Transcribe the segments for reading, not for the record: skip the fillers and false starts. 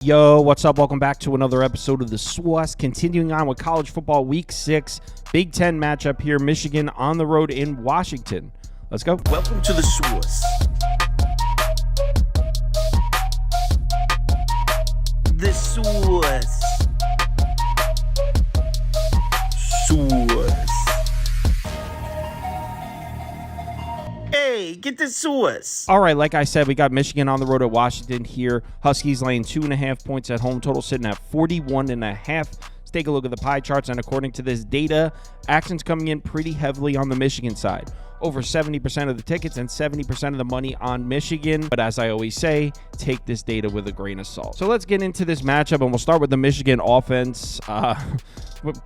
Yo, what's up? Welcome back to another episode of the SWAS. Continuing on with college football week 6, Big Ten matchup here, Michigan on the road in Washington. Let's go. Welcome to the SWAS. The SWAS. SWAS. Hey, get the SWAS. All right, like I said, we got Michigan on the road at Washington here. Huskies laying 2.5 points at home, total sitting at 41.5. Let's take a look at the pie charts, and according to this data, action's coming in pretty heavily on the Michigan side. Over 70% of the tickets and 70% of the money on Michigan. But as I always say, take this data with a grain of salt. So let's get into this matchup, and we'll start with the Michigan offense.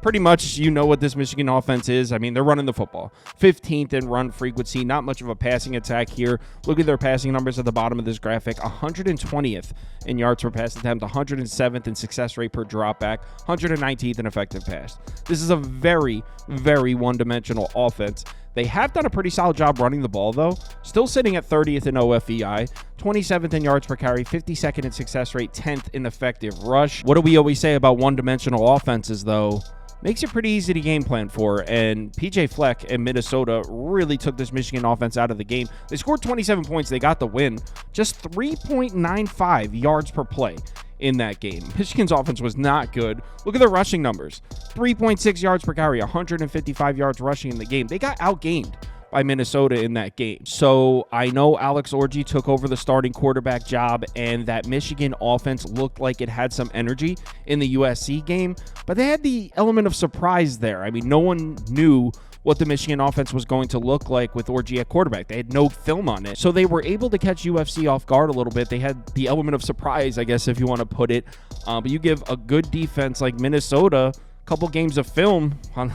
Pretty much you know what this Michigan offense is. I mean, they're running the football. 15th in run frequency, not much of a passing attack here. Look at their passing numbers at the bottom of this graphic. 120th in yards per pass attempt, 107th in success rate per dropback, 119th in effective pass. This is a very, very one-dimensional offense. They have done a pretty solid job running the ball, though. Still sitting at 30th in OFEI, 27th in yards per carry, 52nd in success rate, 10th in effective rush. What do we always say about one-dimensional offenses, though? Makes it pretty easy to game plan for, and PJ Fleck in Minnesota really took this Michigan offense out of the game. They scored 27 points. They got the win. Just 3.95 yards per play in that game. Michigan's offense was not good. Look at their rushing numbers. 3.6 yards per carry, 155 yards rushing in the game. They got outgained by Minnesota in that game. So I know Alex Orji took over the starting quarterback job, and that Michigan offense looked like it had some energy in the USC game, but they had the element of surprise there. I mean, no one knew what the Michigan offense was going to look like with Orji at quarterback. They had no film on it. So they were able to catch UFC off guard a little bit. They had the element of surprise, I guess, if you want to put it. But you give a good defense like Minnesota couple games of film on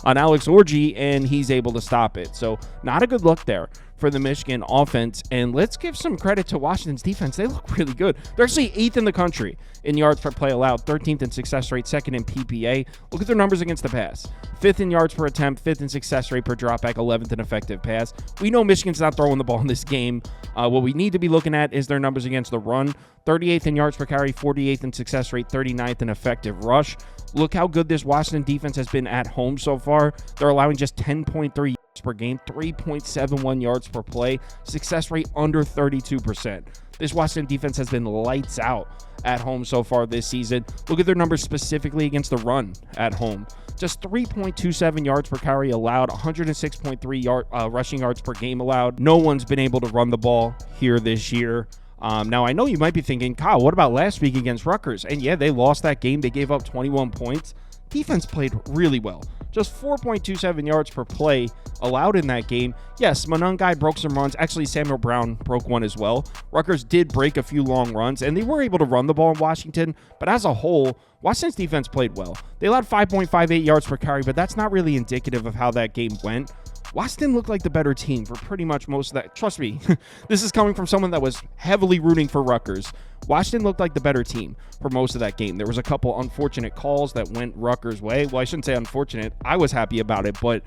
Alex Orji, and he's able to stop it. So not a good look there for the Michigan offense. And let's give some credit to Washington's defense. They look really good. They're actually 8th in the country in yards per play allowed, 13th in success rate, 2nd in PPA. Look at their numbers against the pass. 5th in yards per attempt, 5th in success rate per dropback, 11th in effective pass. We know Michigan's not throwing the ball in this game. What we need to be looking at is their numbers against the run. 38th in yards per carry, 48th in success rate, 39th in effective rush. Look how good this Washington defense has been at home so far. They're allowing just 10.3 yards per game, 3.71 yards per play, success rate under 32%. This Washington defense has been lights out at home so far this season. Look at their numbers specifically against the run at home. Just 3.27 yards per carry allowed, 106.3 rushing yards per game allowed. No one's been able to run the ball here this year. Now, I know you might be thinking, Kyle, what about last week against Rutgers? And yeah, they lost that game. They gave up 21 points. Defense played really well. Just 4.27 yards per play allowed in that game. Yes, Monangai broke some runs. Actually, Samuel Brown broke one as well. Rutgers did break a few long runs, and they were able to run the ball in Washington. But as a whole, Washington's defense played well. They allowed 5.58 yards per carry, but that's not really indicative of how that game went. Washington looked like the better team for pretty much most of that. Trust me, this is coming from someone that was heavily rooting for Rutgers. Washington looked like the better team for most of that game. There was a couple unfortunate calls that went Rutgers' way. Well, I shouldn't say unfortunate. I was happy about it, but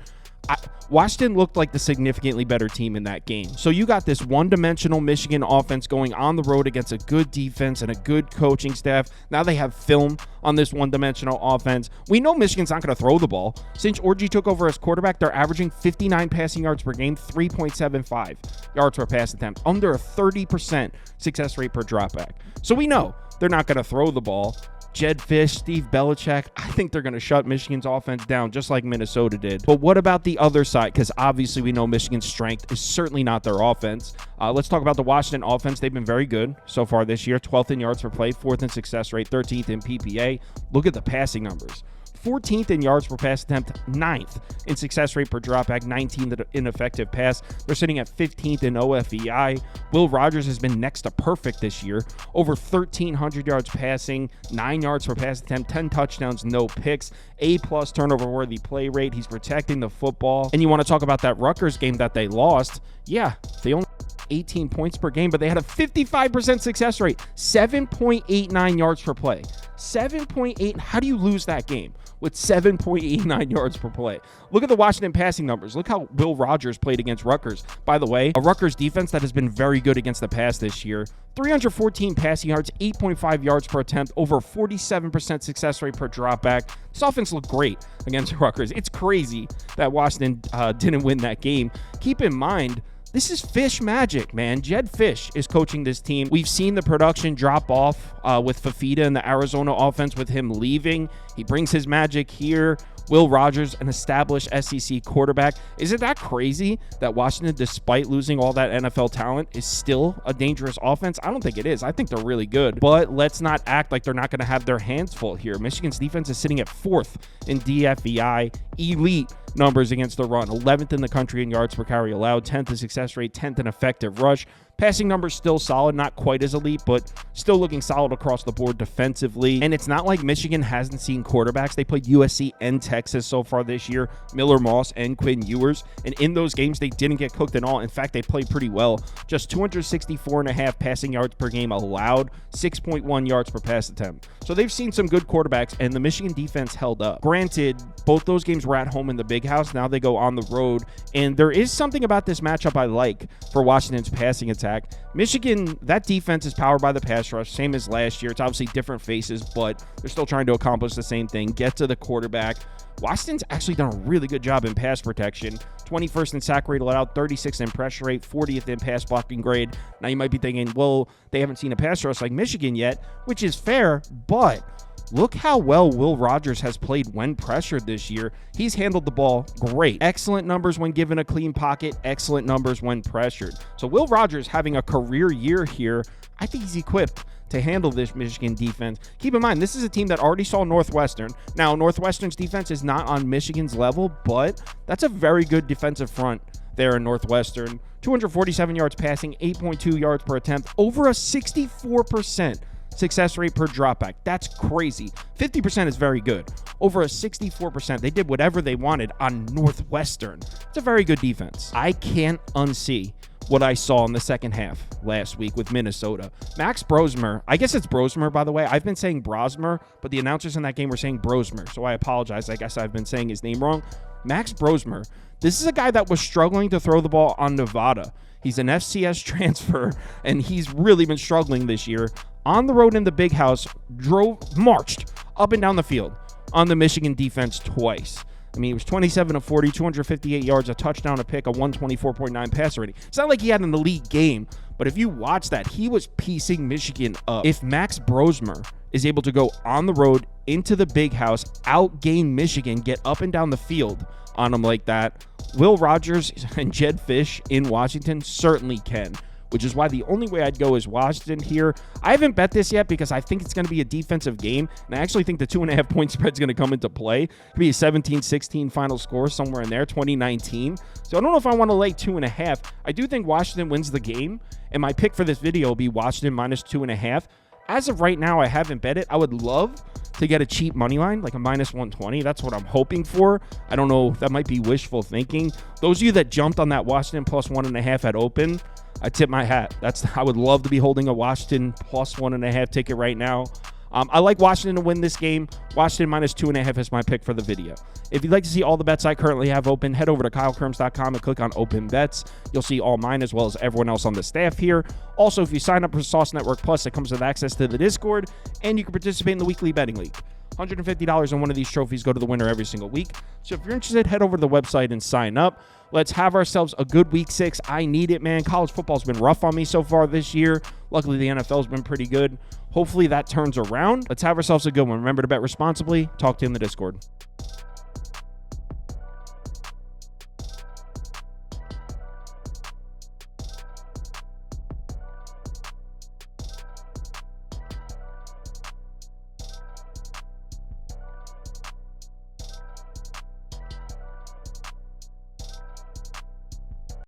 Washington looked like the significantly better team in that game. So you got this one-dimensional Michigan offense going on the road against a good defense and a good coaching staff. Now they have film on this one-dimensional offense. We know Michigan's not going to throw the ball. Since Orji took over as quarterback, they're averaging 59 passing yards per game, 3.75 yards per pass attempt, under a 30% success rate per dropback. So we know they're not going to throw the ball. Jed Fish, Steve Belichick, I think they're going to shut Michigan's offense down just like Minnesota did. But what about the other side? Because obviously we know Michigan's strength is certainly not their offense. Let's talk about the Washington offense. They've been very good so far this year. 12th in yards per play, 4th in success rate, 13th in PPA. Look at the passing numbers. 14th in yards per pass attempt, 9th in success rate per dropback, 19th in effective pass. They're sitting at 15th in OFEI. Will Rogers has been next to perfect this year. Over 1,300 yards passing, 9 yards per pass attempt, 10 touchdowns, no picks, A+ turnover-worthy play rate. He's protecting the football. And you want to talk about that Rutgers game that they lost? Yeah, they only 18 points per game, but they had a 55% success rate, 7.89 yards per play. 7.8. How do you lose that game with 7.89 yards per play? Look at the Washington passing numbers. Look how Will Rogers played against Rutgers. By the way, a Rutgers defense that has been very good against the pass this year. 314 passing yards, 8.5 yards per attempt, over 47% success rate per dropback. This offense looked great against Rutgers. It's crazy that Washington didn't win that game. Keep in mind, this is Fish magic, man. Jed Fish is coaching this team. We've seen the production drop off with Fafita in the Arizona offense with him leaving. He brings his magic here. Will Rogers, an established SEC quarterback. Isn't that crazy that Washington, despite losing all that NFL talent, is still a dangerous offense? I don't think it is. I think they're really good. But let's not act like they're not going to have their hands full here. Michigan's defense is sitting at 4th in DFEI, elite numbers against the run, 11th in the country in yards per carry allowed, 10th in success rate, 10th in effective rush. Passing numbers still solid, not quite as elite, but still looking solid across the board defensively. And it's not like Michigan hasn't seen quarterbacks. They played USC and Texas so far this year, Miller Moss and Quinn Ewers. And in those games, they didn't get cooked at all. In fact, they played pretty well. Just 264.5 passing yards per game allowed, 6.1 yards per pass attempt. So they've seen some good quarterbacks, and the Michigan defense held up. Granted, both those games were at home in the Big House. Now they go on the road. And there is something about this matchup I like for Washington's passing attack. Michigan, that defense is powered by the pass rush, same as last year. It's obviously different faces, but they're still trying to accomplish the same thing, get to the quarterback. Washington's actually done a really good job in pass protection. 21st in sack rate allowed, 36th in pressure rate, 40th in pass blocking grade. Now you might be thinking, well, they haven't seen a pass rush like Michigan yet, which is fair, but look how well Will Rogers has played when pressured this year. He's handled the ball great. Excellent numbers when given a clean pocket. Excellent numbers when pressured. So Will Rogers having a career year here, I think he's equipped to handle this Michigan defense. Keep in mind, this is a team that already saw Northwestern. Now, Northwestern's defense is not on Michigan's level, but that's a very good defensive front there in Northwestern. 247 yards passing, 8.2 yards per attempt, over a 64% success rate per dropback. That's crazy. 50% is very good. Over a 64%. They did whatever they wanted on Northwestern. It's a very good defense. I can't unsee what I saw in the second half last week with Minnesota. Max Brosmer, I guess it's Brosmer, by the way. I've been saying Brosmer, but the announcers in that game were saying Brosmer, so I apologize. I guess I've been saying his name wrong. Max Brosmer, this is a guy that was struggling to throw the ball on Nevada. He's an FCS transfer, and he's really been struggling this year. On the road in the Big House, marched up and down the field on the Michigan defense twice. I mean, he was 27 of 40, 258 yards, a touchdown, a pick, a 124.9 passer rating. It's not like he had an elite game, but if you watch that, he was piecing Michigan up. If Max Brosmer is able to go on the road into the Big House, outgain Michigan, get up and down the field on them like that, Will Rogers and Jed Fish in Washington certainly can, which is why the only way I'd go is Washington here. I haven't bet this yet because I think it's going to be a defensive game, and I actually think the 2.5 point spread is going to come into play. It could be a 17-16 final score somewhere in there, 2019. So I don't know if I want to lay 2.5. I do think Washington wins the game, and my pick for this video will be Washington minus 2.5. As of right now, I haven't bet it. I would love to get a cheap money line, like a minus 120. That's what I'm hoping for. I don't know. That might be wishful thinking. Those of you that jumped on that Washington plus 1.5 at open, I tip my hat. I would love to be holding a Washington plus 1.5 ticket right now. I like Washington to win this game. Washington minus 2.5 is my pick for the video. If you'd like to see all the bets I currently have open, head over to KyleKirms.com and click on Open Bets. You'll see all mine as well as everyone else on the staff here. Also, if you sign up for Sauce Network Plus, it comes with access to the Discord, and you can participate in the weekly betting league. $150 on one of these trophies go to the winner every single week. So if you're interested, head over to the website and sign up. Let's have ourselves a good week 6. I need it, man. College football's been rough on me so far this year. Luckily, the NFL's been pretty good. Hopefully that turns around. Let's have ourselves a good one. Remember to bet responsibly. Talk to you in the Discord.